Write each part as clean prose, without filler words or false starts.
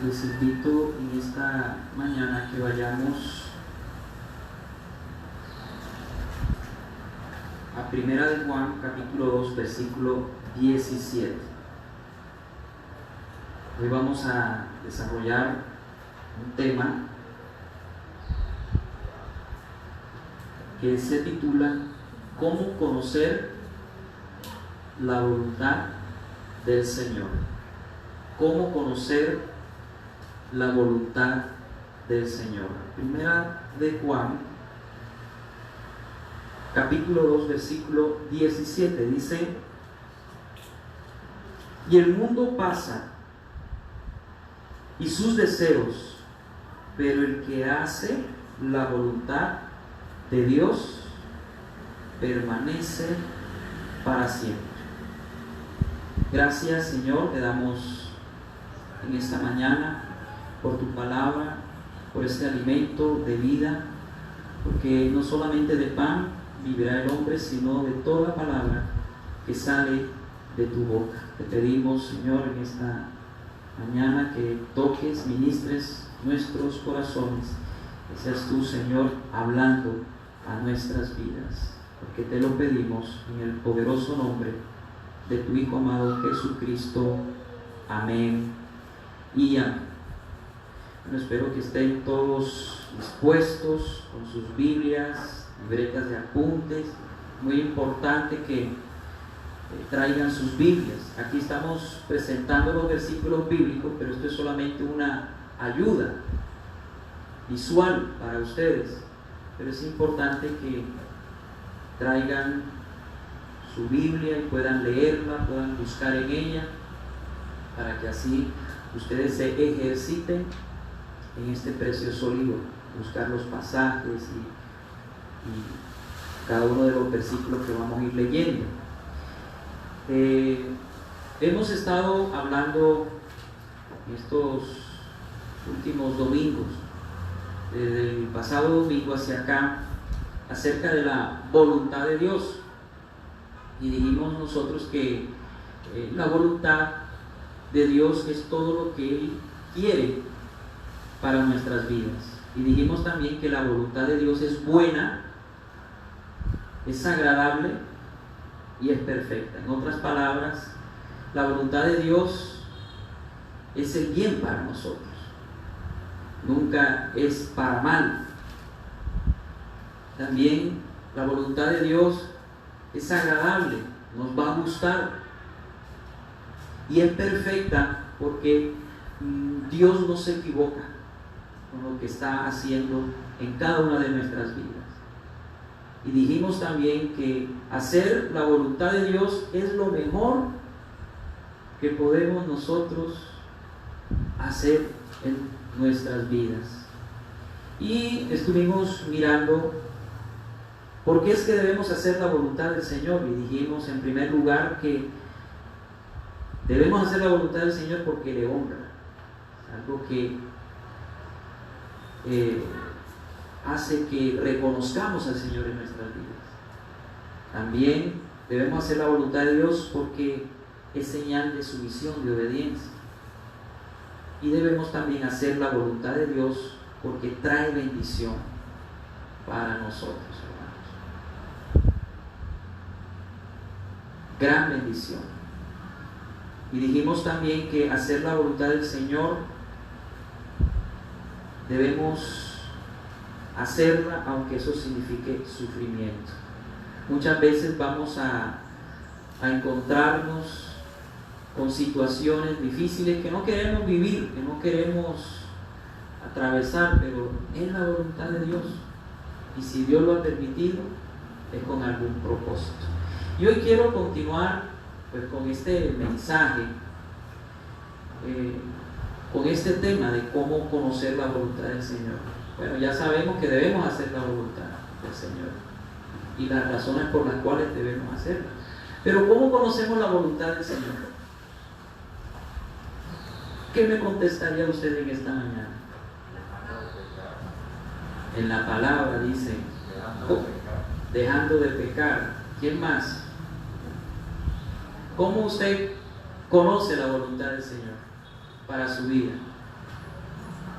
Les invito en esta mañana que vayamos a Primera de Juan, capítulo 2, versículo 17. Hoy vamos a desarrollar un tema que se titula ¿Cómo conocer la voluntad del Señor? ¿Cómo conocer la voluntad del Señor? Primera de Juan, capítulo 2, versículo 17, dice: y el mundo pasa y sus deseos, pero el que hace la voluntad de Dios permanece para siempre. Gracias, Señor, te damos en esta mañana por tu palabra, por este alimento de vida, porque no solamente de pan vivirá el hombre, sino de toda palabra que sale de tu boca. Te pedimos, Señor, en esta mañana que toques, ministres nuestros corazones, que seas tú, Señor, hablando a nuestras vidas, porque te lo pedimos en el poderoso nombre de tu Hijo amado Jesucristo. Amén y amén. Bueno, espero que estén todos dispuestos con sus Biblias, libretas de apuntes. Muy importante que traigan sus Biblias. Aquí estamos presentando los versículos bíblicos, pero esto es solamente una ayuda visual para ustedes. Pero es importante que traigan su Biblia y puedan leerla, puedan buscar en ella, para que así ustedes se ejerciten en este precioso libro, buscar los pasajes y cada uno de los versículos que vamos a ir leyendo. Hemos estado hablando estos últimos domingos, desde el pasado domingo hacia acá, acerca de la voluntad de Dios, y dijimos nosotros que la voluntad de Dios es todo lo que Él quiere para nuestras vidas. Y dijimos también que la voluntad de Dios es buena, es agradable y es perfecta. En otras palabras, la voluntad de Dios es el bien para nosotros, nunca es para mal. También la voluntad de Dios es agradable, nos va a gustar, y es perfecta porque Dios no se equivoca con lo que está haciendo en cada una de nuestras vidas. Y dijimos también que hacer la voluntad de Dios es lo mejor que podemos nosotros hacer en nuestras vidas. Y estuvimos mirando por qué es que debemos hacer la voluntad del Señor, y dijimos en primer lugar que debemos hacer la voluntad del Señor porque le honra, algo que hace que reconozcamos al Señor en nuestras vidas. También debemos hacer la voluntad de Dios porque es señal de sumisión, de obediencia. Y debemos también hacer la voluntad de Dios porque trae bendición para nosotros, hermanos. Gran bendición. Y dijimos también que hacer la voluntad del Señor debemos hacerla aunque eso signifique sufrimiento. Muchas veces vamos a encontrarnos con situaciones difíciles que no queremos vivir, que no queremos atravesar, pero es la voluntad de Dios, y si Dios lo ha permitido es con algún propósito. Y hoy quiero continuar pues con este mensaje, con este tema de cómo conocer la voluntad del Señor. Bueno, ya sabemos que debemos hacer la voluntad del Señor y las razones por las cuales debemos hacerla. Pero ¿cómo conocemos la voluntad del Señor? ¿Qué me contestaría usted en esta mañana? En la palabra dice, dejando de pecar. ¿Quién más? ¿Cómo usted conoce la voluntad del Señor para su vida?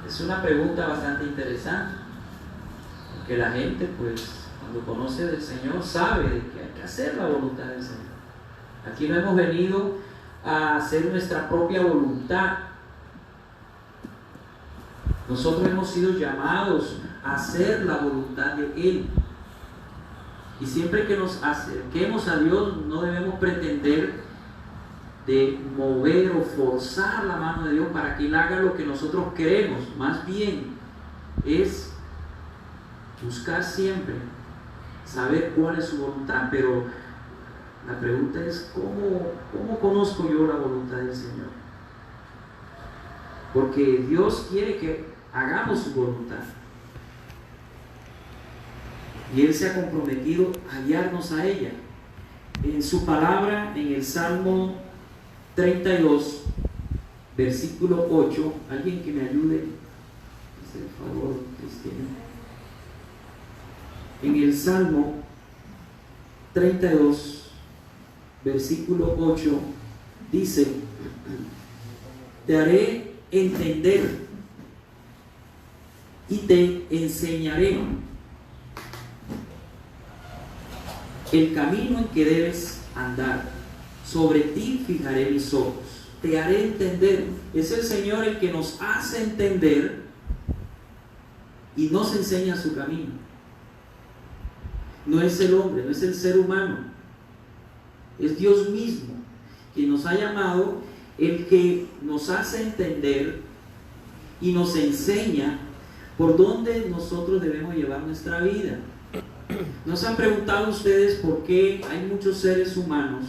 Es una pregunta bastante interesante, porque la gente, pues, cuando conoce del Señor, sabe que hay que hacer la voluntad del Señor. Aquí no hemos venido a hacer nuestra propia voluntad. Nosotros hemos sido llamados a hacer la voluntad de Él. Y siempre que nos acerquemos a Dios, no debemos pretender de mover o forzar la mano de Dios para que Él haga lo que nosotros queremos. Más bien es buscar siempre saber cuál es su voluntad. Pero la pregunta es, ¿cómo conozco yo la voluntad del Señor? Porque Dios quiere que hagamos su voluntad. Y Él se ha comprometido a guiarnos a ella. En su palabra, en el Salmo 32, versículo 8, alguien que me ayude, por favor, Cristian. En el Salmo 32, versículo 8, dice: te haré entender y te enseñaré el camino en que debes andar. Sobre ti fijaré mis ojos. Te haré entender. Es el Señor el que nos hace entender y nos enseña su camino. No es el hombre, no es el ser humano. Es Dios mismo quien nos ha llamado, el que nos hace entender y nos enseña por dónde nosotros debemos llevar nuestra vida. ¿No se han preguntado ustedes por qué hay muchos seres humanos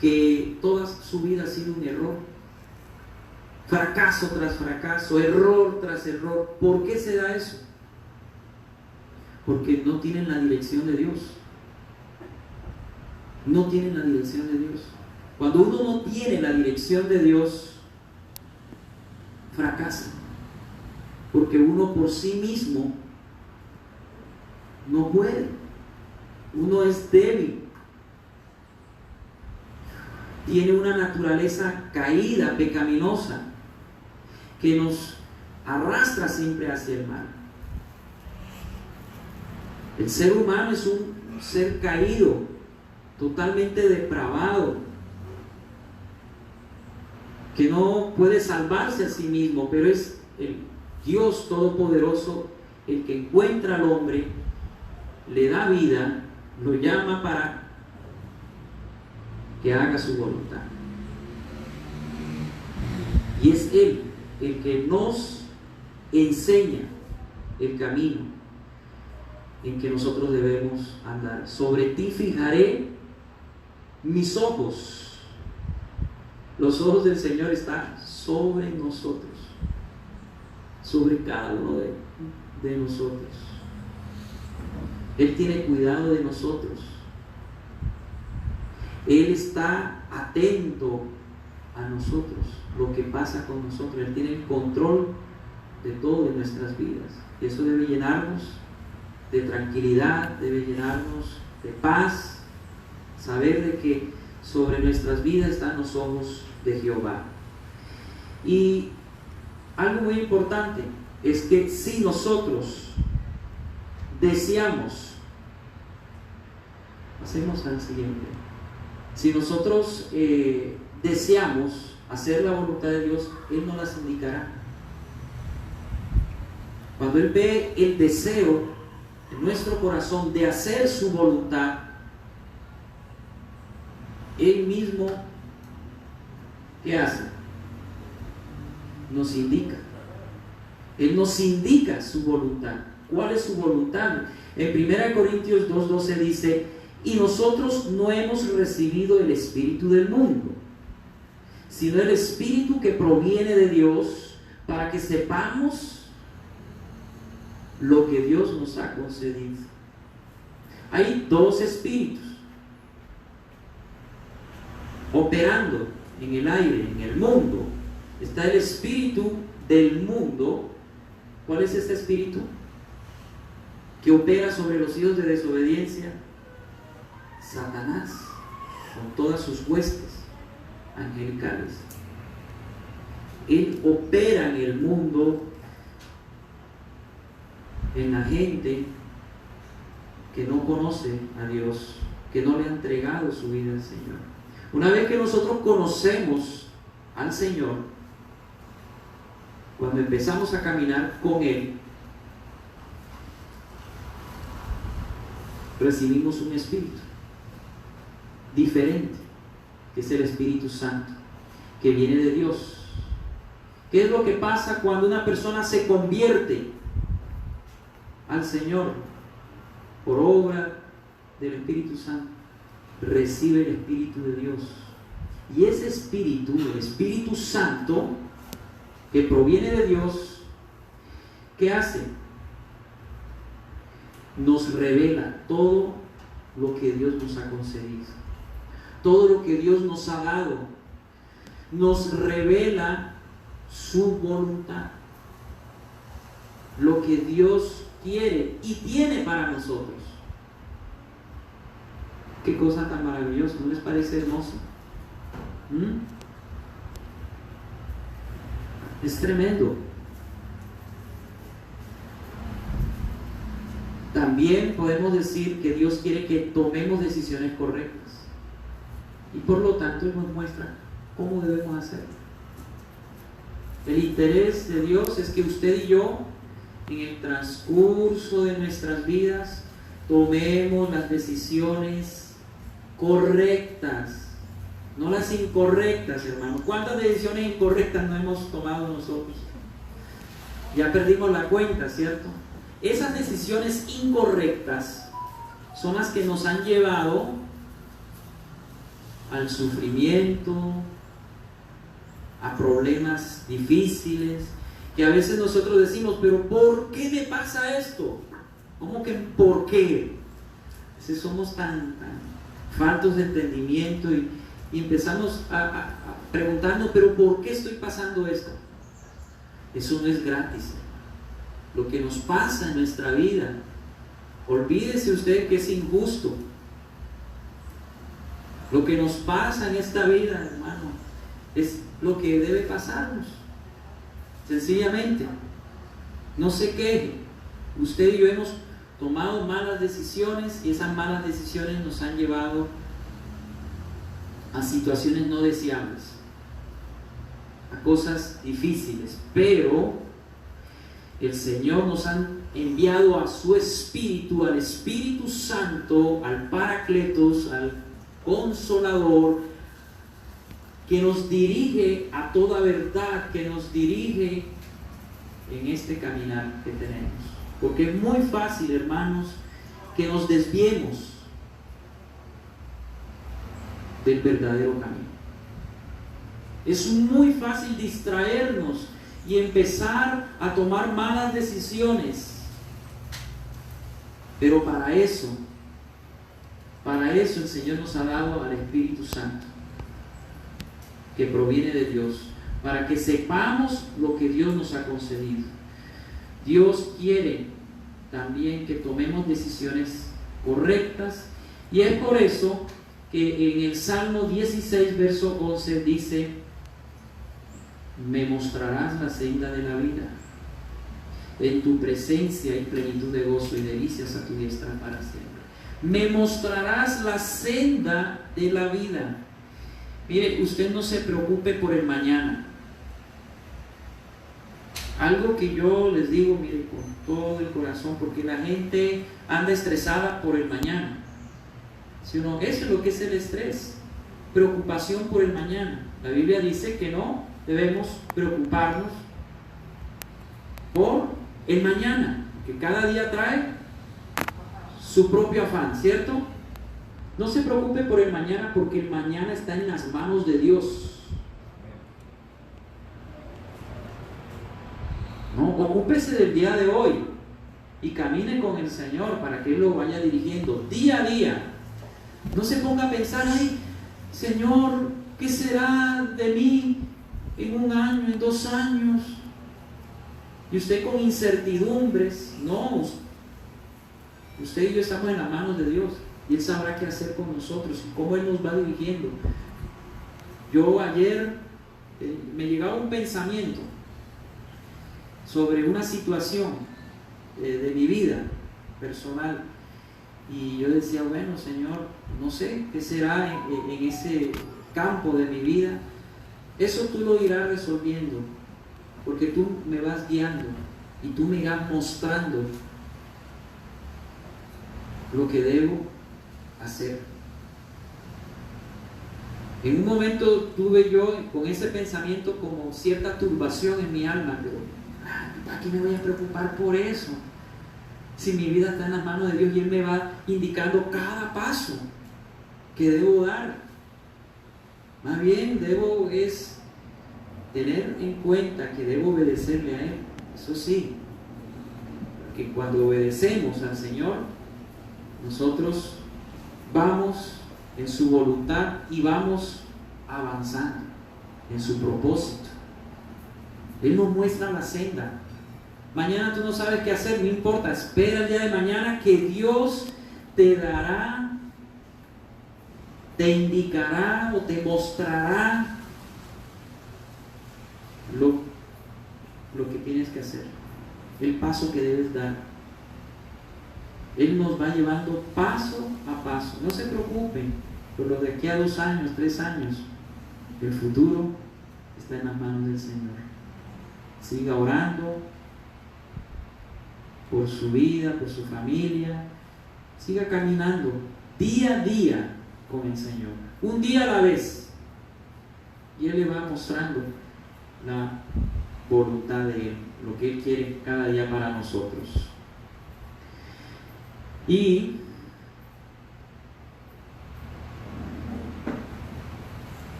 que toda su vida ha sido un error? Fracaso tras fracaso, error tras error. ¿Por qué se da eso? Porque no tienen la dirección de Dios. No tienen la dirección de Dios. Cuando uno no tiene la dirección de Dios, fracasa. Porque uno por sí mismo no puede. Uno es débil. Tiene una naturaleza caída, pecaminosa, que nos arrastra siempre hacia el mal. El ser humano es un ser caído, totalmente depravado, que no puede salvarse a sí mismo, pero es el Dios Todopoderoso el que encuentra al hombre, le da vida, lo llama para que haga su voluntad. Y es Él el que nos enseña el camino en que nosotros debemos andar. Sobre ti fijaré mis ojos. Los ojos del Señor están sobre nosotros, sobre cada uno de nosotros. Él tiene cuidado de nosotros. Él está atento a nosotros, lo que pasa con nosotros. Él tiene el control de todo en nuestras vidas. Y eso debe llenarnos de tranquilidad, debe llenarnos de paz, saber de que sobre nuestras vidas están los ojos de Jehová. Y algo muy importante es que si nosotros deseamos, pasemos al siguiente. Si nosotros deseamos hacer la voluntad de Dios, Él nos las indicará. Cuando Él ve el deseo en nuestro corazón de hacer su voluntad, Él mismo, ¿qué hace? Nos indica. Él nos indica su voluntad. ¿Cuál es su voluntad? En 1 Corintios 2:12 dice: y nosotros no hemos recibido el espíritu del mundo, sino el espíritu que proviene de Dios, para que sepamos lo que Dios nos ha concedido. Hay dos espíritus operando en el aire, en el mundo. Está el espíritu del mundo. ¿Cuál es este espíritu? Que opera sobre los hijos de desobediencia. Satanás, con todas sus huestes angelicales. Él opera en el mundo, en la gente que no conoce a Dios, que no le ha entregado su vida al Señor. Una vez que nosotros conocemos al Señor, cuando empezamos a caminar con Él, recibimos un espíritu diferente, que es el Espíritu Santo, que viene de Dios. ¿Qué es lo que pasa cuando una persona se convierte al Señor por obra del Espíritu Santo? Recibe el Espíritu de Dios. Y ese Espíritu, el Espíritu Santo, que proviene de Dios, ¿qué hace? Nos revela todo lo que Dios nos ha concedido, todo lo que Dios nos ha dado. Nos revela su voluntad, lo que Dios quiere y tiene para nosotros. Qué cosa tan maravillosa, ¿no les parece hermoso? Es tremendo. También podemos decir que Dios quiere que tomemos decisiones correctas, y por lo tanto Él nos muestra cómo debemos hacerlo. El interés de Dios es que usted y yo, en el transcurso de nuestras vidas, tomemos las decisiones correctas, no las incorrectas, hermano. ¿Cuántas decisiones incorrectas no hemos tomado nosotros? Ya perdimos la cuenta, ¿cierto? Esas decisiones incorrectas son las que nos han llevado al sufrimiento, a problemas difíciles, que a veces nosotros decimos, pero ¿por qué me pasa esto? ¿Cómo que por qué? A veces somos tan faltos de entendimiento y empezamos a preguntarnos, pero ¿por qué estoy pasando esto? Eso no es gratis. Lo que nos pasa en nuestra vida, olvídese usted que es injusto. Lo que nos pasa en esta vida, hermano, es lo que debe pasarnos. Sencillamente, no se queje. Usted y yo hemos tomado malas decisiones y esas malas decisiones nos han llevado a situaciones no deseables, a cosas difíciles, pero el Señor nos ha enviado a su Espíritu, al Espíritu Santo, al Paracletos, al Consolador, que nos dirige a toda verdad, que nos dirige en este caminar que tenemos. Porque es muy fácil, hermanos, que nos desviemos del verdadero camino. Es muy fácil distraernos y empezar a tomar malas decisiones. Pero para eso el Señor nos ha dado al Espíritu Santo, que proviene de Dios, para que sepamos lo que Dios nos ha concedido. Dios quiere también que tomemos decisiones correctas, y es por eso que en el Salmo 16, verso 11 dice: me mostrarás la senda de la vida, en tu presencia hay plenitud de gozo y delicias a tu diestra para siempre. Me mostrarás la senda de la vida. Mire, usted no se preocupe por el mañana. Algo que yo les digo, mire, con todo el corazón, porque la gente anda estresada por el mañana. ¿Sí o no? Eso es lo que es el estrés, preocupación por el mañana. La Biblia dice que no debemos preocuparnos por el mañana, que cada día trae su propio afán, ¿cierto? No se preocupe por el mañana, porque el mañana está en las manos de Dios. No, ocúpese del día de hoy y camine con el Señor para que Él lo vaya dirigiendo día a día. No se ponga a pensar, ay, Señor, ¿qué será de mí en 1 año, en 2 años? Y usted con incertidumbres. No, usted y yo estamos en las manos de Dios, y Él sabrá qué hacer con nosotros y cómo Él nos va dirigiendo. Yo ayer me llegaba un pensamiento sobre una situación de mi vida personal, y yo decía, bueno, Señor, no sé qué será en ese campo de mi vida. Eso tú lo irás resolviendo, porque tú me vas guiando y tú me vas mostrando lo que debo hacer. En un momento tuve yo con ese pensamiento como cierta turbación en mi alma, pero ¿para qué me voy a preocupar por eso? Si mi vida está en las manos de Dios y Él me va indicando cada paso que debo dar. Más bien debo es tener en cuenta que debo obedecerle a Él. Eso sí, porque cuando obedecemos al Señor, nosotros vamos en su voluntad y vamos avanzando en su propósito. Él nos muestra la senda. Mañana tú no sabes qué hacer, no importa, espera el día de mañana que Dios te dará, te indicará o te mostrará lo que tienes que hacer, el paso que debes dar. Él nos va llevando paso a paso. No se preocupen por lo de aquí a 2 años, 3 años. El futuro está en las manos del Señor. Siga orando por su vida, por su familia. Siga caminando día a día con el Señor, un día a la vez, y Él le va mostrando la voluntad de Él, lo que Él quiere cada día para nosotros. Y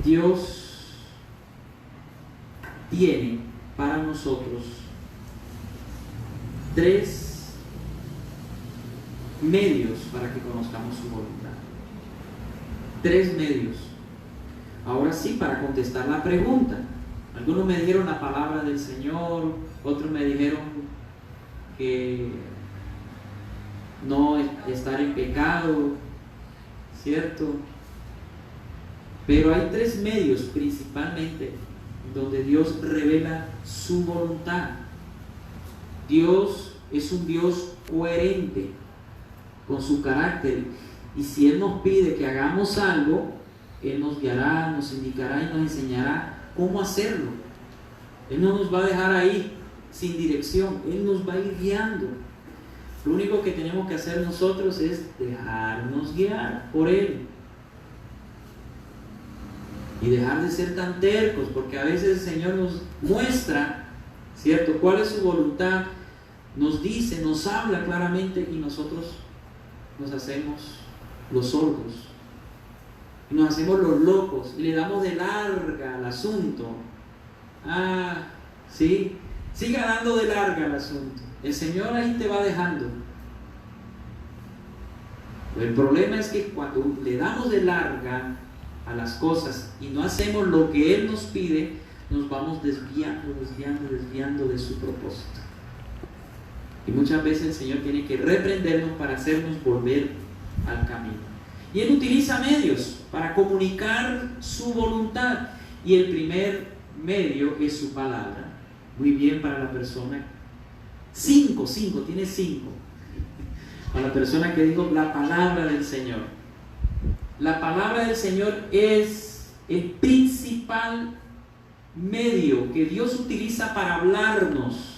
Dios tiene para nosotros 3 medios para que conozcamos su voluntad. 3 medios. Ahora sí, para contestar la pregunta. Algunos me dijeron la palabra del Señor, otros me dijeron que no estar en pecado, ¿cierto? Pero hay 3 medios principalmente donde Dios revela su voluntad. Dios es un Dios coherente con su carácter, y si Él nos pide que hagamos algo, Él nos guiará, nos indicará y nos enseñará cómo hacerlo. Él no nos va a dejar ahí sin dirección, Él nos va a ir guiando. Lo único que tenemos que hacer nosotros es dejarnos guiar por Él y dejar de ser tan tercos, porque a veces el Señor nos muestra, ¿cierto?, cuál es su voluntad, nos dice, nos habla claramente, y nosotros nos hacemos los sordos, y nos hacemos los locos, y le damos de larga al asunto. Sí, siga dando de larga al asunto. El Señor ahí te va dejando. El problema es que cuando le damos de larga a las cosas y no hacemos lo que Él nos pide, nos vamos desviando de su propósito. Y muchas veces el Señor tiene que reprendernos para hacernos volver al camino. Y Él utiliza medios para comunicar su voluntad. Y el primer medio es su palabra. Muy bien para la persona. 5, tiene 5. Para la persona que dijo la palabra del Señor. La palabra del Señor es el principal medio que Dios utiliza para hablarnos.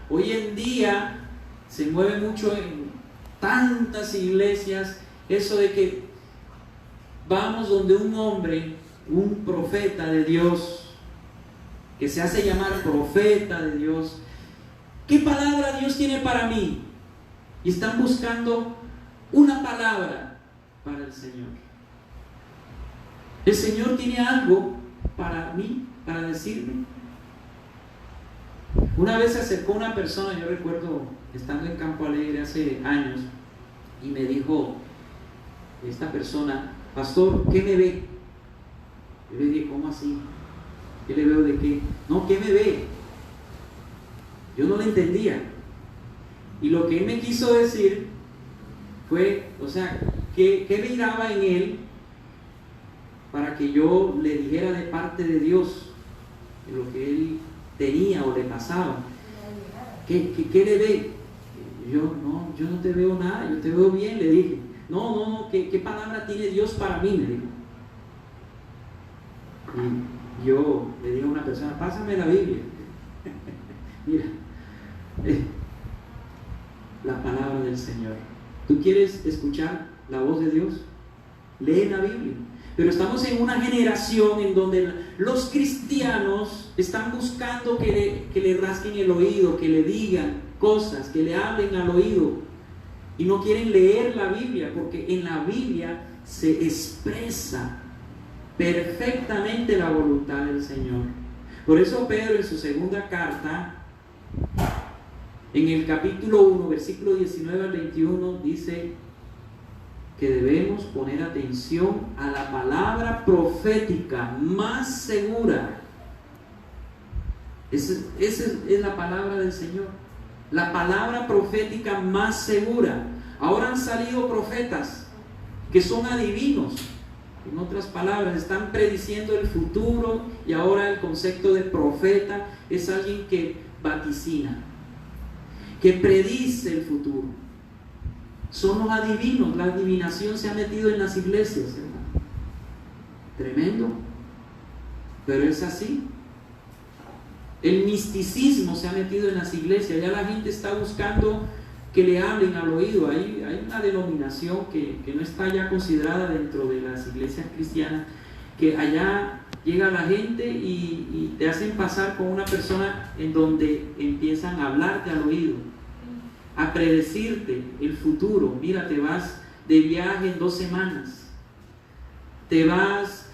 Hoy en día se mueve mucho en tantas iglesias eso de que vamos donde un hombre, un profeta de Dios, que se hace llamar profeta de Dios. ¿Qué palabra Dios tiene para mí? Y están buscando una palabra para el Señor. El Señor tiene algo para mí, para decirme. Una vez se acercó una persona, yo recuerdo estando en Campo Alegre hace años, y me dijo esta persona: pastor, ¿qué me ve? Yo le dije, ¿cómo así? ¿Qué le veo de qué? No, ¿qué me ve? Yo no le entendía. Y lo que él me quiso decir fue, o sea, ¿qué miraba en él para que yo le dijera de parte de Dios lo que él tenía o le pasaba. ¿Qué le ve? Yo no te veo nada, yo te veo bien, le dije. No, ¿qué palabra tiene Dios para mí? Me dijo. Y yo le dije a una persona, pásame la Biblia. Mira, la palabra del Señor. ¿Tú quieres escuchar la voz de Dios? Lee la Biblia. Pero estamos en una generación en donde los cristianos están buscando que le rasquen el oído, que le digan cosas, que le hablen al oído, y no quieren leer la Biblia, porque en la Biblia se expresa perfectamente la voluntad del Señor. Por eso Pedro en su segunda carta, en el capítulo 1, versículo 19 al 21, dice que debemos poner atención a la palabra profética más segura. Esa es la palabra del Señor, la palabra profética más segura. Ahora han salido profetas que son adivinos. En otras palabras, están prediciendo el futuro, y ahora el concepto de profeta es alguien que vaticina, que predice el futuro. Son los adivinos. La adivinación se ha metido en las iglesias, hermano. Tremendo, pero es así. El misticismo se ha metido en las iglesias. Ya la gente está buscando que le hablen al oído. Hay una denominación que no está ya considerada dentro de las iglesias cristianas, que allá llega la gente y te hacen pasar con una persona en donde empiezan a hablarte al oído, a predecirte el futuro. Mira, te vas de viaje en 2 semanas, te vas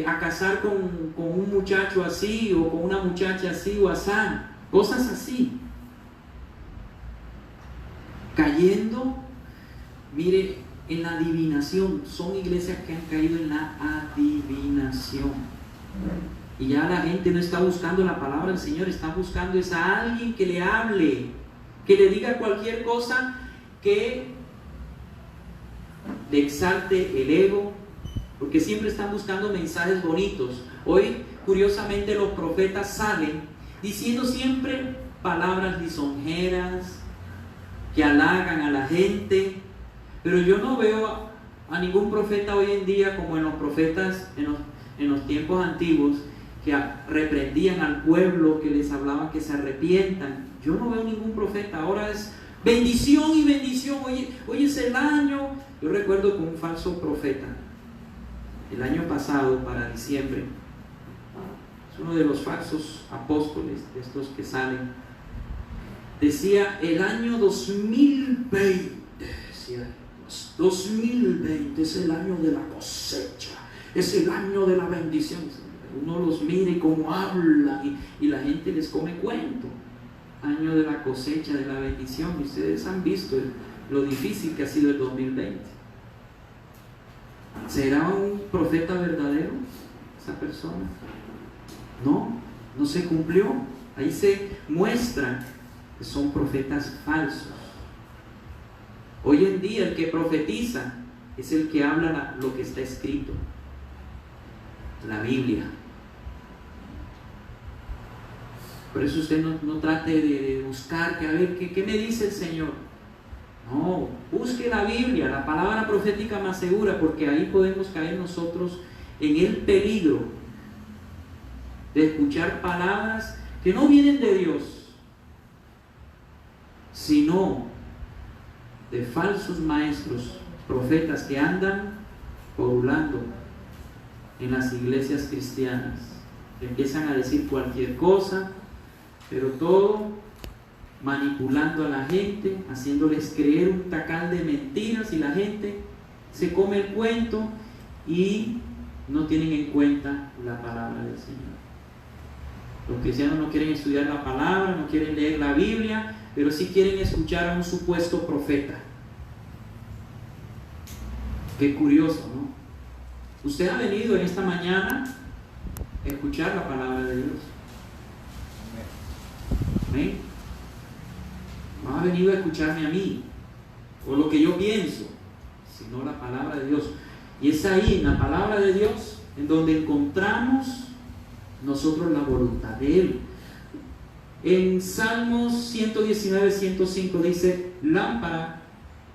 a casar con un muchacho así, o con una muchacha así o asá, cosas así. Cayendo, mire, en la adivinación. Son iglesias que han caído en la adivinación, y ya la gente no está buscando la palabra del Señor, está buscando es a alguien que le hable, que le diga cualquier cosa que le exalte el ego, porque siempre están buscando mensajes bonitos. Hoy, curiosamente, los profetas salen diciendo siempre palabras lisonjeras, que halagan a la gente, pero yo no veo a ningún profeta hoy en día como en los profetas en los tiempos antiguos, que reprendían al pueblo, que les hablaban que se arrepientan. Yo no veo ningún profeta. Ahora es bendición y bendición. Hoy es el año. Yo recuerdo con un falso profeta el año pasado, para diciembre, es uno de los falsos apóstoles, de estos que salen, decía: el año 2020, decía, 2020 es el año de la cosecha, es el año de la bendición. Uno los mire cómo hablan, y la gente les come cuento. Año de la cosecha, de la bendición. Y ustedes han visto lo difícil que ha sido el 2020. ¿Será un profeta verdadero esa persona? No se cumplió. Ahí se muestra que son profetas falsos. Hoy en día el que profetiza es el que habla lo que está escrito, la Biblia. Por eso usted no trate de buscar, que a ver, ¿qué me dice el Señor? No, busque la Biblia, la palabra profética más segura, porque ahí podemos caer nosotros en el peligro de escuchar palabras que no vienen de Dios, sino de falsos maestros, profetas que andan porulando en las iglesias cristianas, que empiezan a decir cualquier cosa, pero todo manipulando a la gente, haciéndoles creer un tacal de mentiras, y la gente se come el cuento y no tienen en cuenta la palabra del Señor. Los cristianos no quieren estudiar la palabra, no quieren leer la Biblia, pero sí quieren escuchar a un supuesto profeta. Qué curioso, ¿no? Usted ha venido en esta mañana a escuchar la palabra de Dios. Amén. No ha venido a escucharme a mí o lo que yo pienso, sino la palabra de Dios. Y es ahí, en la palabra de Dios, en donde encontramos nosotros la voluntad de Él. En Salmos 119, 105 dice: lámpara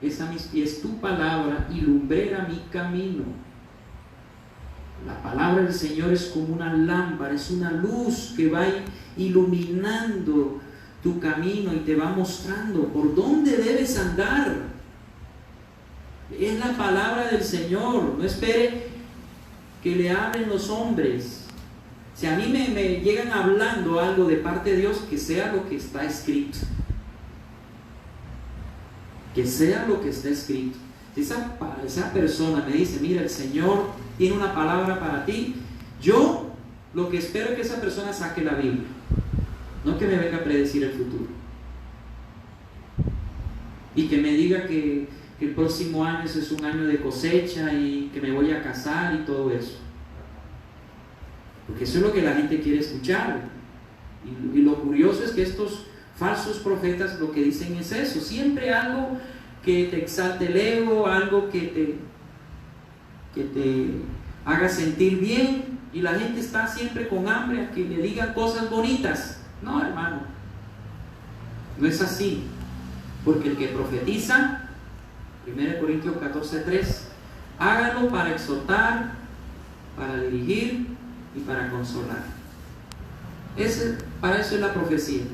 es a mis pies tu palabra y lumbrera mi camino. La palabra del Señor es como una lámpara, es una luz que va iluminando tu camino y te va mostrando por dónde debes andar. Es la palabra del Señor. No espere que le hablen los hombres. Si a mí me llegan hablando algo de parte de Dios, que sea lo que está escrito. Que sea lo que está escrito. Si esa persona me dice: mira, el Señor tiene una palabra para ti, yo lo que espero es que esa persona saque la Biblia, no que me venga a predecir el futuro y que me diga que el próximo año es un año de cosecha y que me voy a casar y todo eso, porque eso es lo que la gente quiere escuchar. Y lo curioso es que estos falsos profetas lo que dicen es eso, siempre algo que te exalte el ego, algo que te haga sentir bien, y la gente está siempre con hambre a que le digan cosas bonitas. No, hermano, no es así, porque el que profetiza, 1 Corintios 14:3, hágalo para exhortar, para dirigir y para consolar. Para eso es la profecía,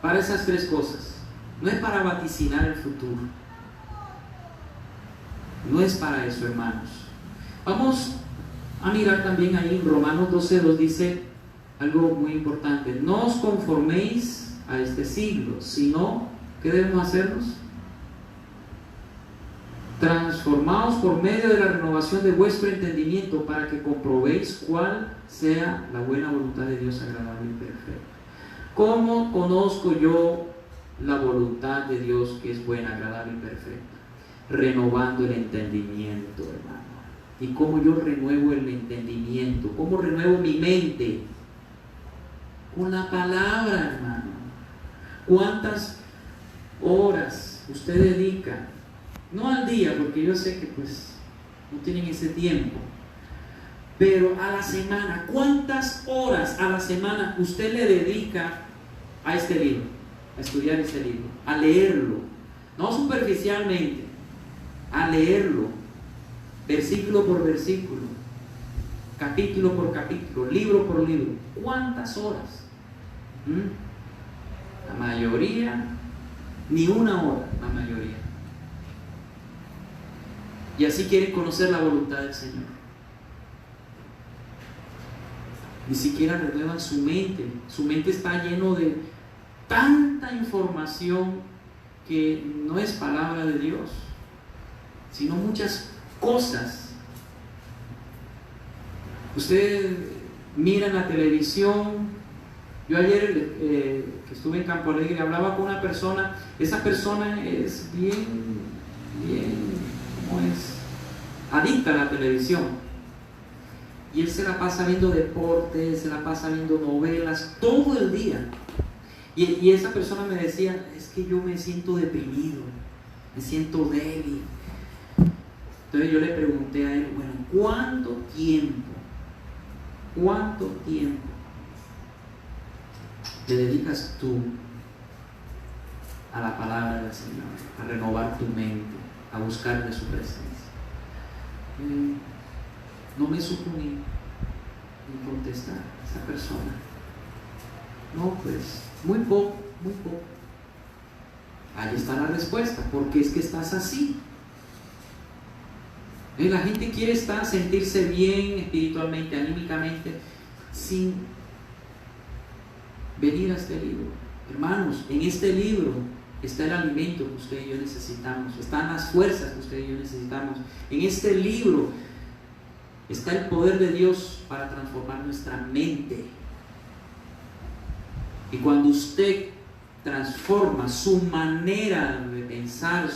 para esas tres cosas. No es para vaticinar el futuro, no es para eso, hermanos. Vamos a mirar también ahí en Romanos 12:2, dice algo muy importante: no os conforméis a este siglo, sino, ¿qué debemos hacernos? Transformaos por medio de la renovación de vuestro entendimiento, para que comprobéis cuál sea la buena voluntad de Dios, agradable y perfecta. ¿Cómo conozco yo la voluntad de Dios que es buena, agradable y perfecta? Renovando el entendimiento, hermano. ¿Y cómo yo renuevo el entendimiento? ¿Cómo renuevo mi mente? Con la palabra, hermano. ¿Cuántas horas usted dedica? No al día, porque yo sé que pues no tienen ese tiempo, pero a la semana. ¿Cuántas horas a la semana usted le dedica a este libro, a estudiar este libro, a leerlo? No superficialmente, a leerlo, versículo por versículo, capítulo por capítulo, libro por libro. ¿Cuántas horas? La mayoría, ni una hora, la mayoría. Y así quieren conocer la voluntad del Señor. Ni siquiera renuevan su mente. Su mente está lleno de tanta información que no es palabra de Dios, sino muchas cosas. Usted mira en la televisión. Yo ayer que estuve en Campo Alegre, hablaba con una persona. Esa persona es bien, ¿cómo es? Adicta a la televisión. Y él se la pasa viendo deportes, se la pasa viendo novelas todo el día. Y esa persona me decía: es que yo me siento deprimido, me siento débil. Entonces yo le pregunté a él: bueno, ¿cuánto tiempo le dedicas tú a la palabra del Señor, a renovar tu mente, a buscar de su presencia? No me supo ni contestar esa persona. No, pues muy poco. Ahí está la respuesta: porque es que estás así. La gente quiere sentirse bien espiritualmente, anímicamente, sin venir a este libro. Hermanos, en este libro está el alimento que usted y yo necesitamos, están las fuerzas que usted y yo necesitamos. En este libro está el poder de Dios para transformar nuestra mente. Y cuando usted transforma su manera de pensar,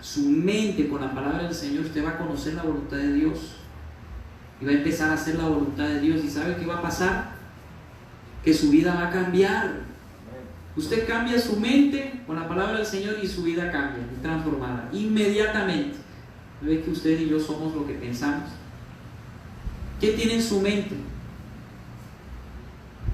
su mente con la palabra del Señor, usted va a conocer la voluntad de Dios y va a empezar a hacer la voluntad de Dios. ¿Y sabe qué va a pasar? Que su vida va a cambiar. Usted cambia su mente con la palabra del Señor y su vida cambia, es transformada inmediatamente. ¿Ve que usted y yo somos lo que pensamos? ¿Qué tiene en su mente?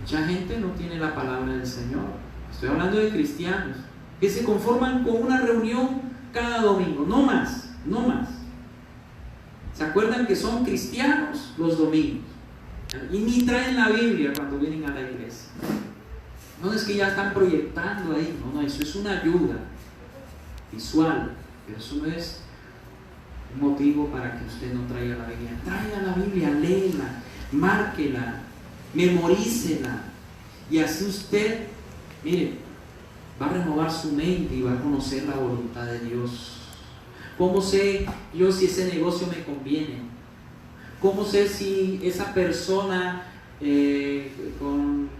Mucha gente no tiene la palabra del Señor. Estoy hablando de cristianos que se conforman con una reunión cada domingo, no más, no más. ¿Se acuerdan que son cristianos los domingos? Y ni traen la Biblia cuando vienen a la iglesia. No es que ya están proyectando ahí, no, eso es una ayuda visual, pero eso no es un motivo para que usted no traiga la Biblia. Traiga la Biblia, léela, márquela, memorícela, y así usted, mire, va a renovar su mente y va a conocer la voluntad de Dios. ¿Cómo sé yo si ese negocio me conviene? ¿Cómo sé si esa persona con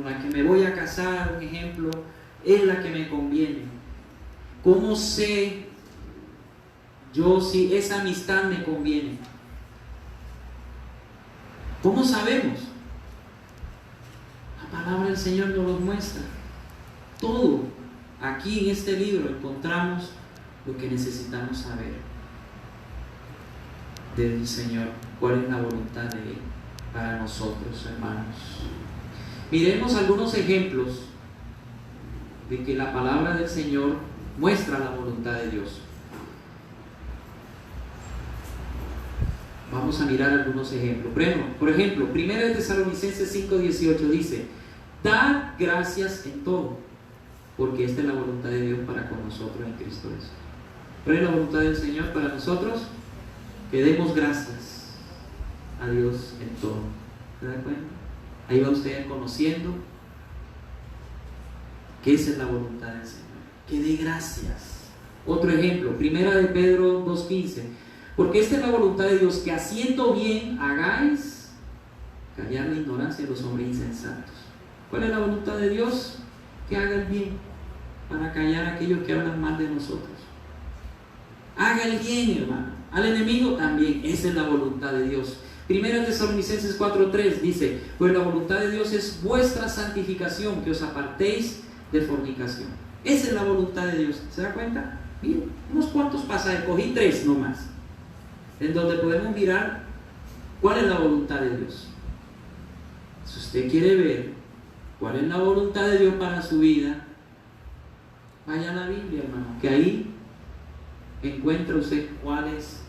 la que me voy a casar, un ejemplo, es la que me conviene? ¿Cómo sé yo si esa amistad me conviene? ¿Cómo sabemos? La palabra del Señor nos lo muestra. Todo. Aquí en este libro encontramos lo que necesitamos saber del Señor. ¿Cuál es la voluntad de Él para nosotros, hermanos? Miremos algunos ejemplos de que la palabra del Señor muestra la voluntad de Dios. Vamos a mirar algunos ejemplos. Por ejemplo, 1 Tesalonicenses 5:18 dice: dad gracias en todo, porque esta es la voluntad de Dios para con nosotros en Cristo Jesús. ¿Cuál es la voluntad del Señor para nosotros? Que demos gracias a Dios en todo. ¿Se da cuenta? Ahí va usted conociendo que esa es la voluntad del Señor. Que dé gracias. Otro ejemplo, 1 Pedro 2:15. Porque esta es la voluntad de Dios, que haciendo bien hagáis callar la ignorancia de los hombres insensatos. ¿Cuál es la voluntad de Dios? Que haga el bien para callar a aquellos que hablan mal de nosotros. Haga el bien, hermano. Al enemigo también. Esa es la voluntad de Dios. 1 Tesalonicenses 4:3 dice: pues la voluntad de Dios es vuestra santificación, que os apartéis de fornicación. Esa es la voluntad de Dios. ¿Se da cuenta? Miren, unos cuantos pasajes, cogí 3 nomás, en donde podemos mirar cuál es la voluntad de Dios. Si usted quiere ver cuál es la voluntad de Dios para su vida, vaya a la Biblia, hermano, que ahí encuentra usted cuál es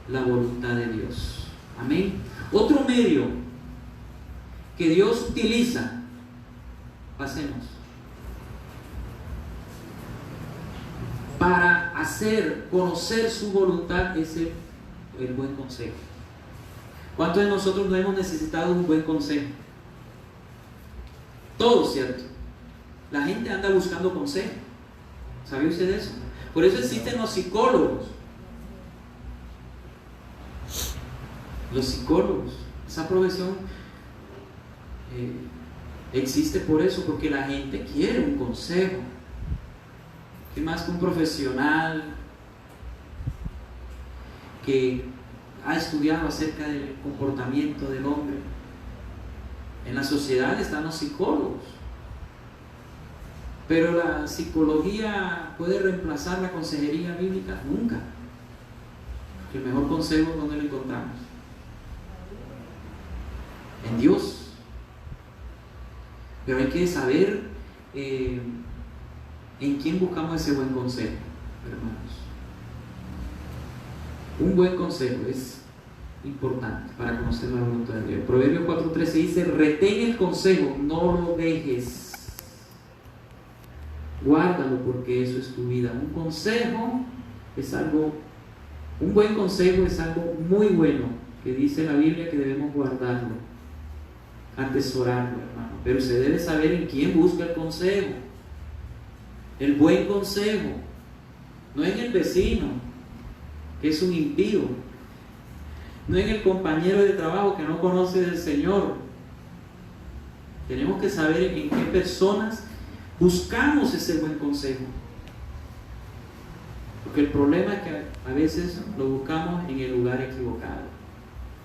la voluntad de Dios. Amén. Otro medio que Dios utiliza, pasemos, para conocer su voluntad, es el buen consejo. ¿Cuántos de nosotros no hemos necesitado un buen consejo? Todos, ¿cierto? La gente anda buscando consejo. ¿Sabe usted eso? Por eso existen los psicólogos. Los psicólogos, esa profesión existe por eso, porque la gente quiere un consejo. ¿Qué más que un profesional que ha estudiado acerca del comportamiento del hombre? En la sociedad están los psicólogos, pero la psicología puede reemplazar la consejería bíblica, nunca. El mejor consejo, ¿dónde lo encontramos? En Dios. Pero hay que saber en quién buscamos ese buen consejo, hermanos. Un buen consejo es importante para conocer la voluntad de Dios. Proverbios 4:13 dice: retén el consejo, no lo dejes, guárdalo, porque eso es tu vida. Un buen consejo es algo muy bueno, que dice la Biblia que debemos guardarlo, atesorarlo, hermano. Pero se debe saber en quién busca el consejo. El buen consejo no en el vecino, que es un impío, no en el compañero de trabajo que no conoce del Señor. Tenemos que saber en qué personas buscamos ese buen consejo, porque el problema es que a veces lo buscamos en el lugar equivocado,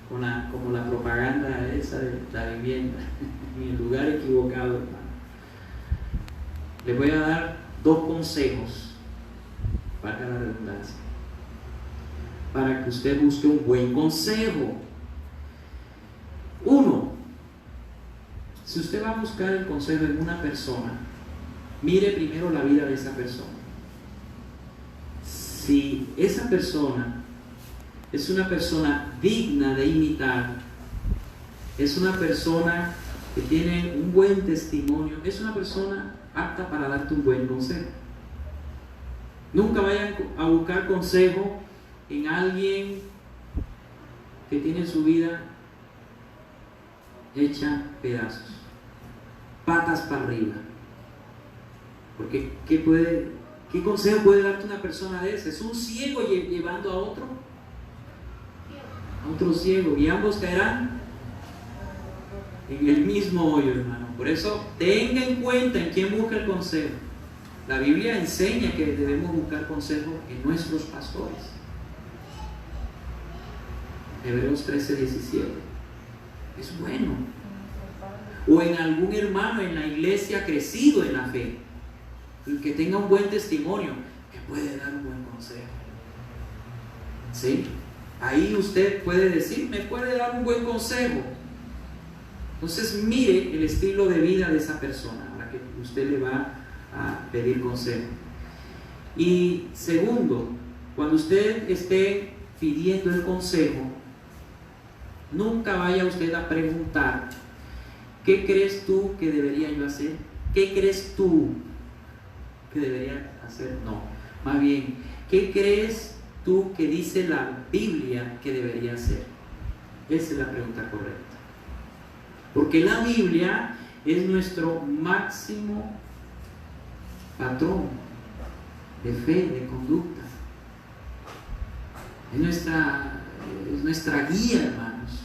como la propaganda esa de la vivienda, en el lugar equivocado, hermano. Les voy a dar 2 consejos, para la redundancia, para que usted busque un buen consejo. Uno, si usted va a buscar el consejo en una persona, mire primero la vida de esa persona. Si esa persona es una persona digna de imitar, es una persona que tiene un buen testimonio, es una persona apta para darte un buen consejo. Nunca vayan a buscar consejo en alguien que tiene su vida hecha pedazos, patas para arriba. Porque ¿qué consejo puede darte una persona de esa? Es un ciego llevando a otro ciego, y ambos caerán en el mismo hoyo, hermano. Por eso tenga en cuenta en quién busca el consejo. La Biblia enseña que debemos buscar consejo en nuestros pastores. Hebreos 13:17. Es bueno. O en algún hermano en la iglesia crecido en la fe, y que tenga un buen testimonio, que puede dar un buen consejo. ¿Sí? Ahí usted puede decir, me puede dar un buen consejo. Entonces mire el estilo de vida de esa persona a la que usted le va a pedir consejo. Y segundo, cuando usted esté pidiendo el consejo, nunca vaya usted a preguntar, ¿qué crees tú que debería yo hacer? ¿Qué crees tú que debería hacer? No, más bien, ¿qué crees tú que dice la Biblia que debería hacer? Esa es la pregunta correcta. Porque la Biblia es nuestro máximo patrón de fe, de conducta. Es nuestra guía, hermanos.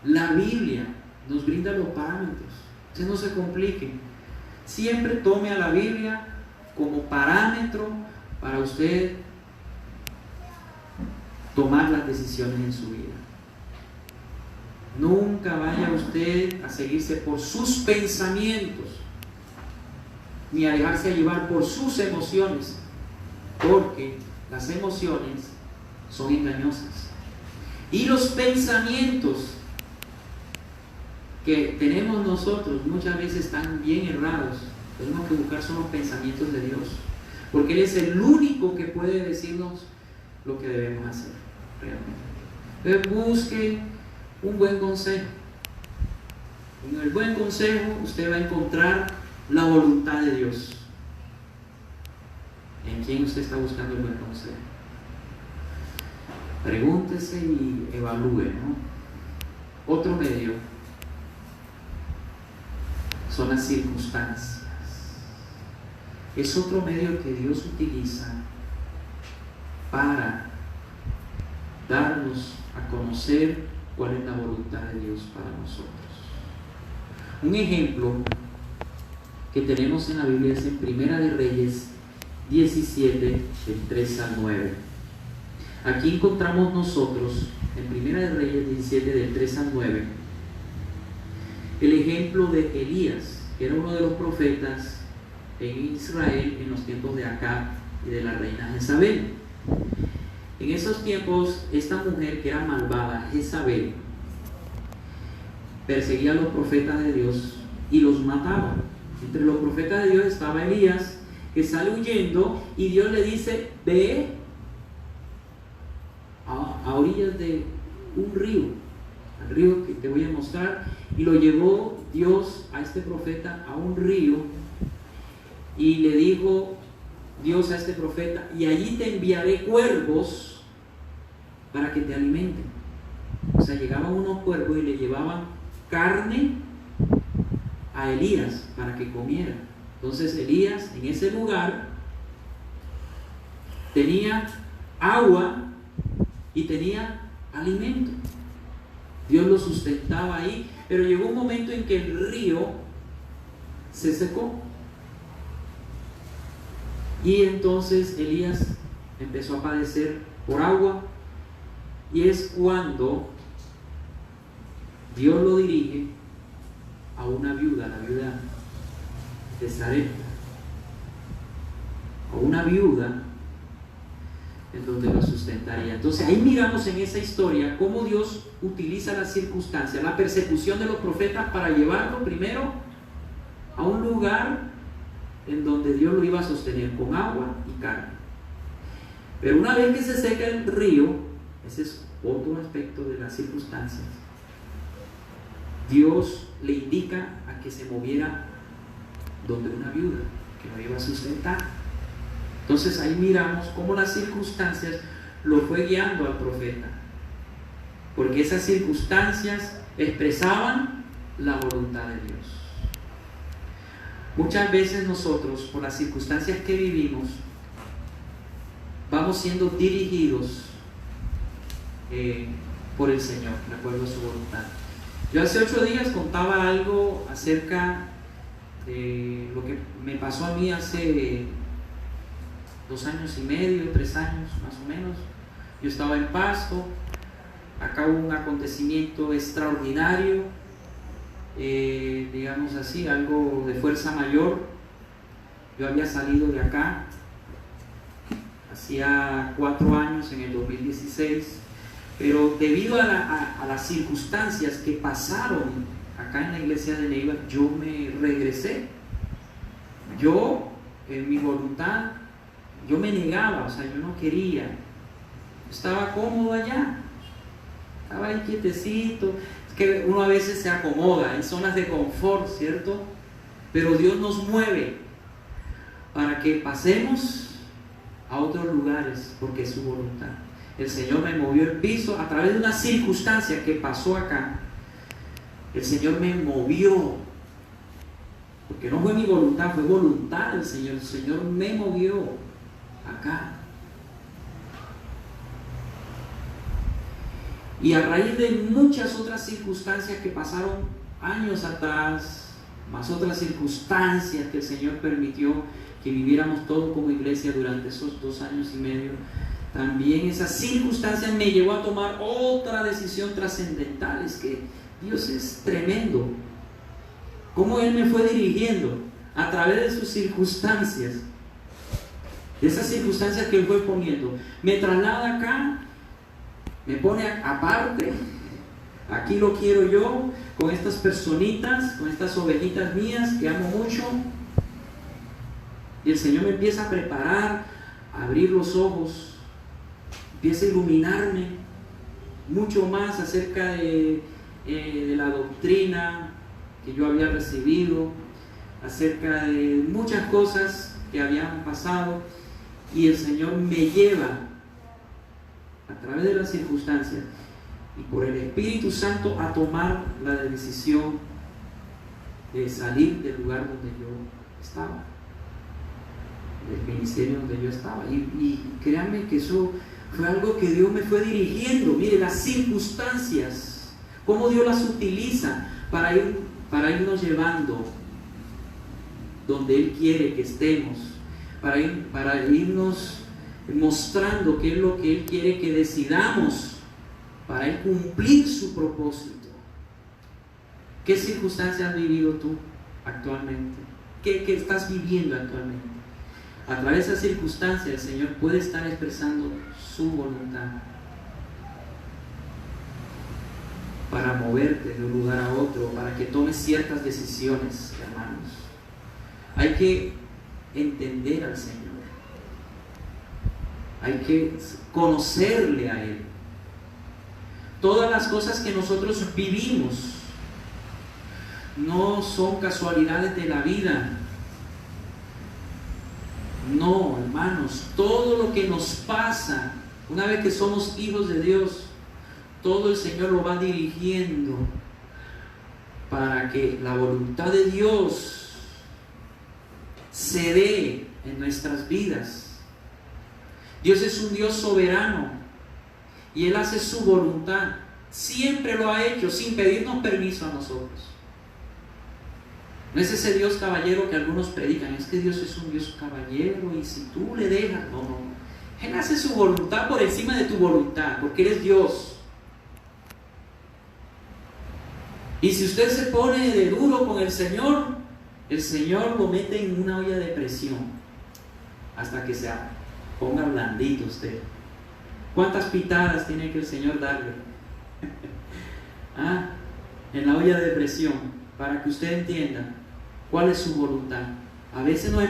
La Biblia nos brinda los parámetros. Entonces no se compliquen. Siempre tome a la Biblia como parámetro para usted tomar las decisiones en su vida. Nunca vaya usted a seguirse por sus pensamientos, ni a dejarse llevar por sus emociones, porque las emociones son engañosas. Y los pensamientos que tenemos nosotros muchas veces están bien errados. Tenemos que buscar son los pensamientos de Dios, porque Él es el único que puede decirnos lo que debemos hacer realmente. Entonces busque un buen consejo. En el buen consejo usted va a encontrar la voluntad de Dios. ¿En quién usted está buscando el buen consejo? Pregúntese y evalúe, ¿no? Otro medio son las circunstancias. Es otro medio que Dios utiliza para darnos a conocer cuál es la voluntad de Dios para nosotros. Un ejemplo que tenemos en la Biblia es en Primera de Reyes 17, del 3 al 9. Aquí encontramos nosotros, en Primera de Reyes 17, del 3 al 9, el ejemplo de Elías, que era uno de los profetas en Israel en los tiempos de Acab y de la reina Jezabel. En esos tiempos, esta mujer que era malvada, Jezabel, perseguía a los profetas de Dios y los mataba. Entre los profetas de Dios estaba Elías, que sale huyendo, y Dios le dice: ve a orillas de un río, al río que te voy a mostrar. Y lo llevó Dios a este profeta a un río, y le dijo Dios a este profeta: y allí te enviaré cuervos para que te alimenten. O sea, llegaban unos cuervos y le llevaban carne a Elías para que comiera. Entonces Elías en ese lugar tenía agua y tenía alimento. Dios lo sustentaba ahí, pero llegó un momento en que el río se secó. Y entonces Elías empezó a padecer por agua, y es cuando Dios lo dirige a una viuda, la viuda de Sarepta, a una viuda en donde lo sustentaría. Entonces ahí miramos en esa historia cómo Dios utiliza las circunstancias, la persecución de los profetas para llevarlo primero a un lugar en donde Dios lo iba a sostener con agua y carne. Pero una vez que se seca el río, ese es otro aspecto de las circunstancias, Dios le indica a que se moviera donde una viuda que lo iba a sustentar. Entonces ahí miramos cómo las circunstancias lo fue guiando al profeta, porque esas circunstancias expresaban la voluntad de Dios. Muchas veces nosotros, por las circunstancias que vivimos, vamos siendo dirigidos por el Señor, de acuerdo a su voluntad. Yo hace 8 días contaba algo acerca de lo que me pasó a mí hace 2 años y medio, 3 años más o menos. Yo estaba en Pasto, acá hubo un acontecimiento extraordinario, digamos así, algo de fuerza mayor. Yo había salido de acá hacía 4 años, en el 2016, pero debido a las circunstancias que pasaron acá en la iglesia de Neiva, yo me regresé. Yo, en mi voluntad, yo me negaba, o sea, yo no quería. Estaba cómodo allá, estaba ahí quietecito. Es que uno a veces se acomoda en zonas de confort, ¿cierto? Pero Dios nos mueve para que pasemos a otros lugares, porque es su voluntad. El Señor me movió el piso a través de una circunstancia que pasó acá. El Señor me movió, porque no fue mi voluntad, fue voluntad del Señor. El Señor me movió acá. Y a raíz de muchas otras circunstancias que pasaron años atrás, más otras circunstancias que el Señor permitió que viviéramos todos como iglesia durante esos 2 años y medio, también esas circunstancias me llevó a tomar otra decisión trascendental. Es que Dios es tremendo, cómo Él me fue dirigiendo a través de sus circunstancias, de esas circunstancias que Él fue poniendo. Me traslada acá, me pone aparte, aquí lo quiero yo, con estas personitas, con estas ovejitas mías que amo mucho. Y el Señor me empieza a preparar, a abrir los ojos, empieza a iluminarme mucho más acerca de la doctrina que yo había recibido, acerca de muchas cosas que habían pasado, y el Señor me lleva a través de las circunstancias y por el Espíritu Santo a tomar la decisión de salir del lugar donde yo estaba, del ministerio donde yo estaba. Y créanme que eso fue algo que Dios me fue dirigiendo. Mire, las circunstancias, cómo Dios las utiliza para irnos llevando donde Él quiere que estemos, para irnos mostrando qué es lo que Él quiere que decidamos para Él cumplir su propósito. ¿Qué circunstancias has vivido tú actualmente? ¿Qué estás viviendo actualmente? A través de esas circunstancias el Señor puede estar expresando su voluntad para moverte de un lugar a otro, para que tomes ciertas decisiones, hermanos. Hay que entender al Señor, hay que conocerle a Él. Todas las cosas que nosotros vivimos no son casualidades de la vida. No, hermanos, todo lo que nos pasa, una vez que somos hijos de Dios, todo el Señor lo va dirigiendo para que la voluntad de Dios se dé en nuestras vidas. Dios es un Dios soberano y Él hace su voluntad. Siempre lo ha hecho sin pedirnos permiso a nosotros. No es ese Dios caballero que algunos predican. Es que Dios es un Dios caballero y si tú le dejas, no. Él hace su voluntad por encima de tu voluntad, porque Él es Dios. Y si usted se pone de duro con el Señor lo mete en una olla de presión hasta que se ponga blandito usted. ¿Cuántas pitadas tiene que el Señor darle? En la olla de presión, para que usted entienda cuál es su voluntad. A veces nos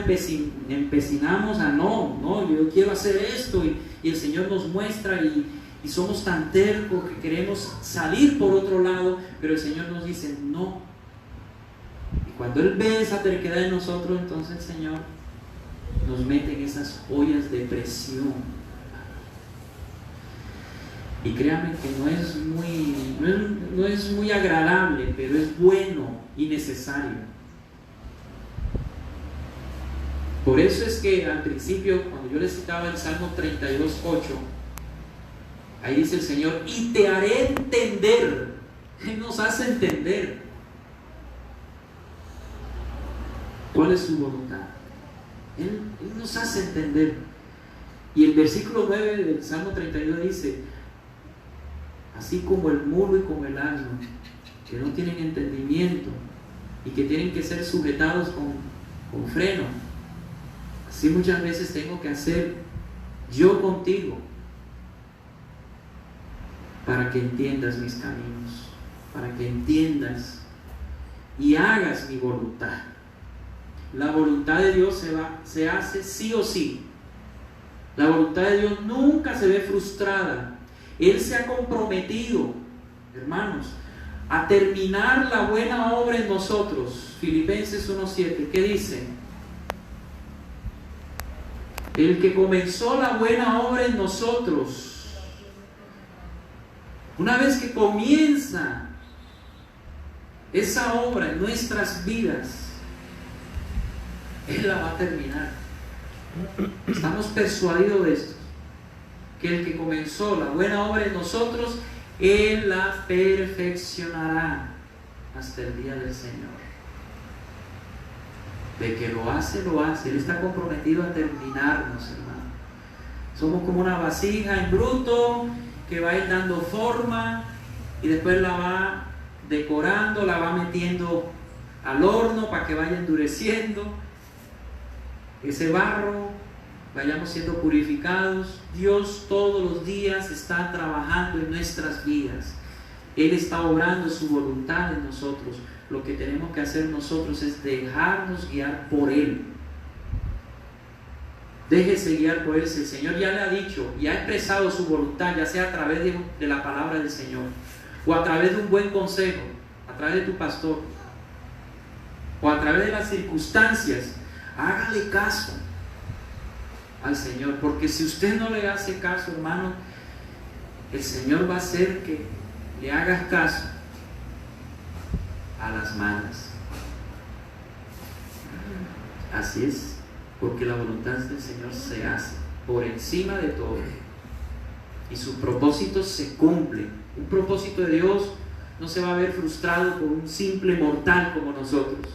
empecinamos a no, yo quiero hacer esto, y el Señor nos muestra, y somos tan tercos que queremos salir por otro lado, pero el Señor nos dice no. Y cuando Él ve esa terquedad en nosotros, entonces el Señor nos mete en esas ollas de presión. Y créanme que no es muy agradable, pero es bueno y necesario. Por eso es que al principio, cuando yo les citaba el Salmo 32:8, ahí dice el Señor, y te haré entender. Él nos hace entender cuál es su voluntad. Él nos hace entender. Y el versículo 9 del Salmo 32 dice, así como el mulo y como el asno, que no tienen entendimiento y que tienen que ser sujetados con freno, así muchas veces tengo que hacer yo contigo, para que entiendas mis caminos, para que entiendas y hagas mi voluntad. La voluntad de Dios se hace sí o sí. La voluntad de Dios nunca se ve frustrada. Él se ha comprometido, hermanos, a terminar la buena obra en nosotros. Filipenses 1:7, ¿qué dice? El que comenzó la buena obra en nosotros, una vez que comienza esa obra en nuestras vidas, Él la va a terminar. Estamos persuadidos de esto, que el que comenzó la buena obra en nosotros, Él la perfeccionará hasta el día del Señor. De que lo hace, Él está comprometido a terminarnos, hermano. Somos como una vasija en bruto que va a ir dando forma y después la va decorando, la va metiendo al horno para que vaya endureciendo ese barro, vayamos siendo purificados. Dios todos los días está trabajando en nuestras vidas. Él está obrando su voluntad en nosotros. Lo que tenemos que hacer nosotros es dejarnos guiar por Él. Déjese guiar por Él. Si el Señor ya le ha dicho y ha expresado su voluntad, ya sea a través de la palabra del Señor, o a través de un buen consejo, a través de tu pastor, o a través de las circunstancias, hágale caso al Señor, porque si usted no le hace caso, hermano, el Señor va a hacer que le hagas caso a las malas. Así es, porque la voluntad del Señor se hace por encima de todo y sus propósitos se cumplen. Un propósito de Dios no se va a ver frustrado por un simple mortal como nosotros.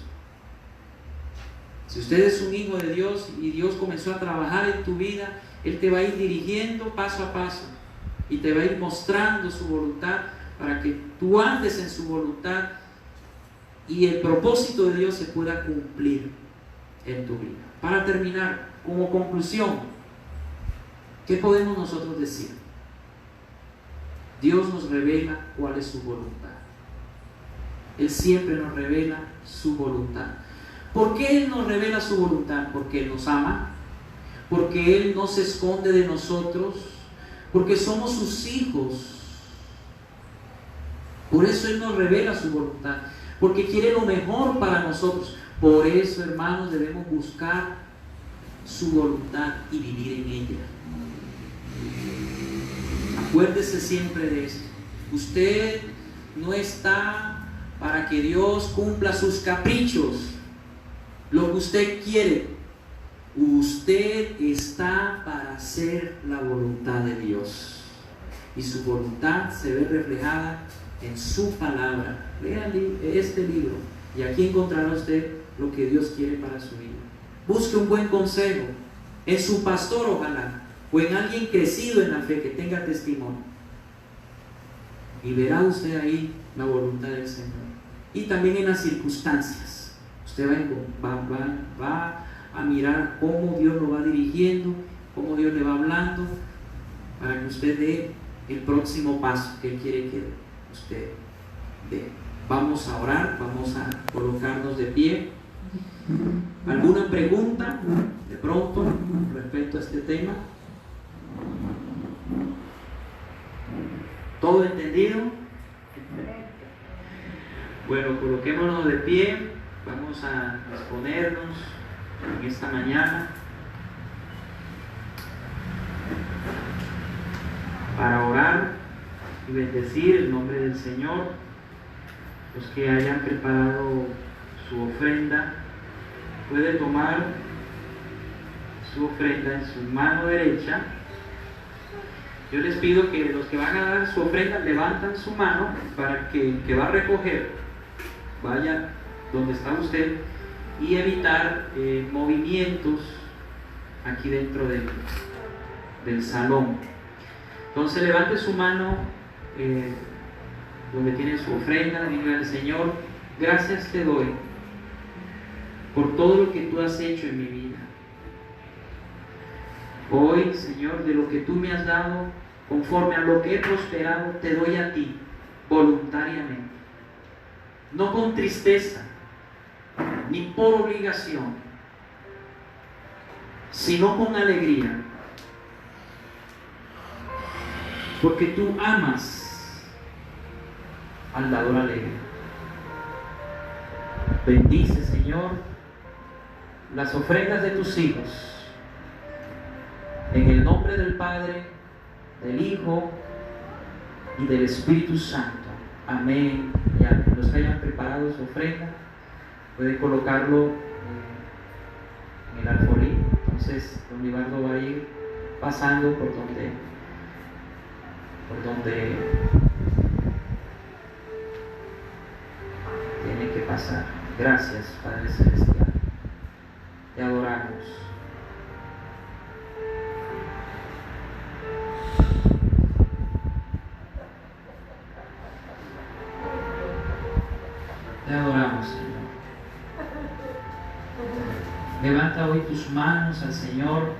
Si usted es un hijo de Dios y Dios comenzó a trabajar en tu vida, Él te va a ir dirigiendo paso a paso y te va a ir mostrando su voluntad para que tú andes en su voluntad y el propósito de Dios se pueda cumplir en tu vida. Para terminar, como conclusión, ¿qué podemos nosotros decir? Dios nos revela cuál es su voluntad. Él siempre nos revela su voluntad. ¿Por qué Él nos revela su voluntad? Porque Él nos ama, porque Él no se esconde de nosotros, porque somos sus hijos. Por eso Él nos revela su voluntad, porque quiere lo mejor para nosotros. Por eso, hermanos, debemos buscar su voluntad y vivir en ella. Acuérdese siempre de esto. Usted no está para que Dios cumpla sus caprichos, lo que usted quiere. Usted está para hacer la voluntad de Dios, y su voluntad se ve reflejada en su palabra. Lea este libro y aquí encontrará usted lo que Dios quiere para su vida. Busque un buen consejo en su pastor, ojalá, o en alguien crecido en la fe que tenga testimonio, y verá usted ahí la voluntad del Señor. Y también en las circunstancias usted va a mirar cómo Dios lo va dirigiendo, cómo Dios le va hablando, para que usted dé el próximo paso que Él quiere que usted dé. Vamos a orar, vamos a colocarnos de pie. ¿Alguna pregunta de pronto respecto a este tema? ¿Todo entendido? Bueno, coloquémonos de pie. Vamos a exponernos en esta mañana para orar y bendecir el nombre del Señor. Los que hayan preparado su ofrenda, puede tomar su ofrenda en su mano derecha. Yo les pido que los que van a dar su ofrenda levantan su mano para que el que va a recoger vaya donde está usted y evitar movimientos aquí dentro del salón. Entonces levante su mano donde tiene su ofrenda, diga al Señor: gracias te doy por todo lo que tú has hecho en mi vida. Hoy, Señor, de lo que tú me has dado, conforme a lo que he prosperado, te doy a ti voluntariamente, no con tristeza ni por obligación, sino con alegría, porque tú amas al dador alegre. Bendice, Señor, las ofrendas de tus hijos, en el nombre del Padre, del Hijo y del Espíritu Santo. Amén y amén. Los que hayan preparado su ofrenda pueden colocarlo en el alfolí. Entonces don Libardo va a ir pasando por donde tiene que pasar. Gracias, Padre Celestial. Te adoramos. Te adoramos, Señor. Levanta hoy tus manos al Señor.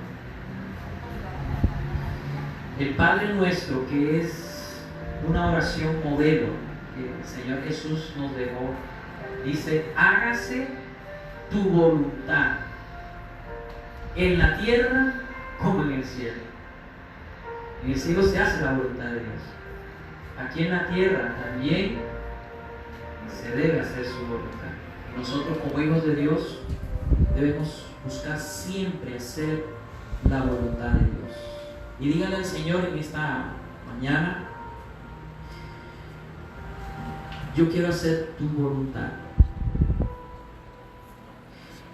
El Padre nuestro, que es una oración modelo que el Señor Jesús nos dejó, dice: hágase tu voluntad en la tierra como en el cielo. En el cielo se hace la voluntad de Dios. Aquí en la tierra también se debe hacer su voluntad. Nosotros, como hijos de Dios, debemos buscar siempre hacer la voluntad de Dios. Y dígale al Señor en esta mañana: yo quiero hacer tu voluntad.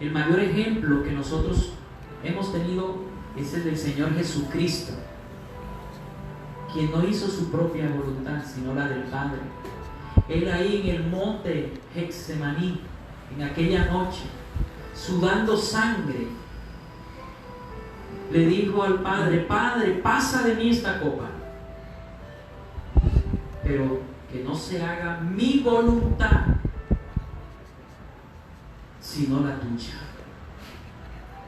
El mayor ejemplo que nosotros hemos tenido es el del Señor Jesucristo, quien no hizo su propia voluntad, sino la del Padre. Él ahí en el monte Getsemaní, en aquella noche, sudando sangre, le dijo al Padre: Padre, pasa de mí esta copa, pero que no se haga mi voluntad, sino la tuya.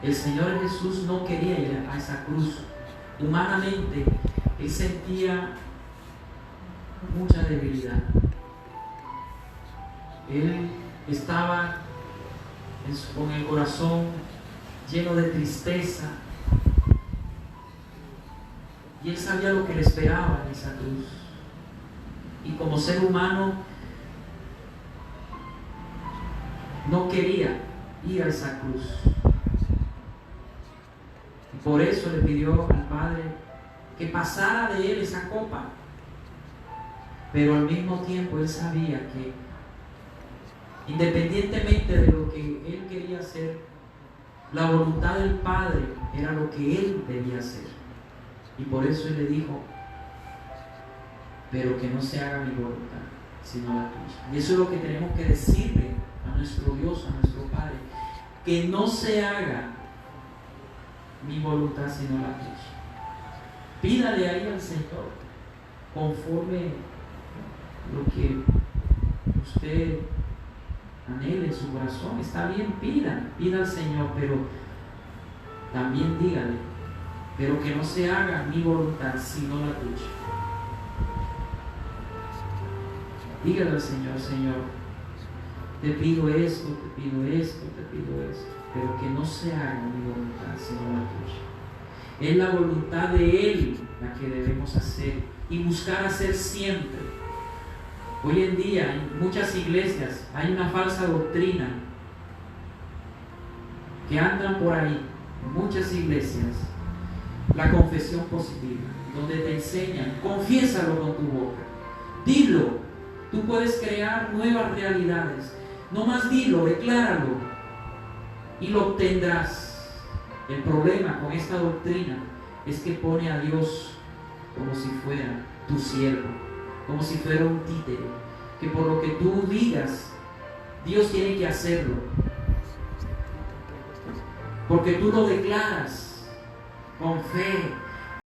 El Señor Jesús no quería ir a esa cruz. Humanamente, Él sentía mucha debilidad. Él estaba con el corazón lleno de tristeza, y Él sabía lo que le esperaba en esa cruz. Y como ser humano no quería ir a esa cruz, y por eso le pidió al Padre que pasara de Él esa copa. Pero al mismo tiempo Él sabía que, independientemente de lo que Él quería hacer, la voluntad del Padre era lo que Él debía hacer. Y por eso Él le dijo: pero que no se haga mi voluntad, sino la tuya. Y eso es lo que tenemos que decirle a nuestro Dios, a nuestro Padre: que no se haga mi voluntad, sino la tuya. Pídale ahí al Señor conforme lo que usted anhele en su corazón. Está bien, pida al Señor, pero también dígale: pero que no se haga mi voluntad sino la tuya. Dígale al Señor: Señor, te pido esto, te pido esto, te pido esto, pero que no se haga mi voluntad sino la tuya. Es la voluntad de Él la que debemos hacer y buscar hacer siempre. Hoy en día en muchas iglesias hay una falsa doctrina que andan por ahí, en muchas iglesias, la confesión positiva, donde te enseñan: confiésalo con tu boca, dilo, tú puedes crear nuevas realidades, no más dilo, decláralo y lo obtendrás. El problema con esta doctrina es que pone a Dios como si fuera tu siervo, como si fuera un títere, que por lo que tú digas, Dios tiene que hacerlo, porque tú lo declaras con fe,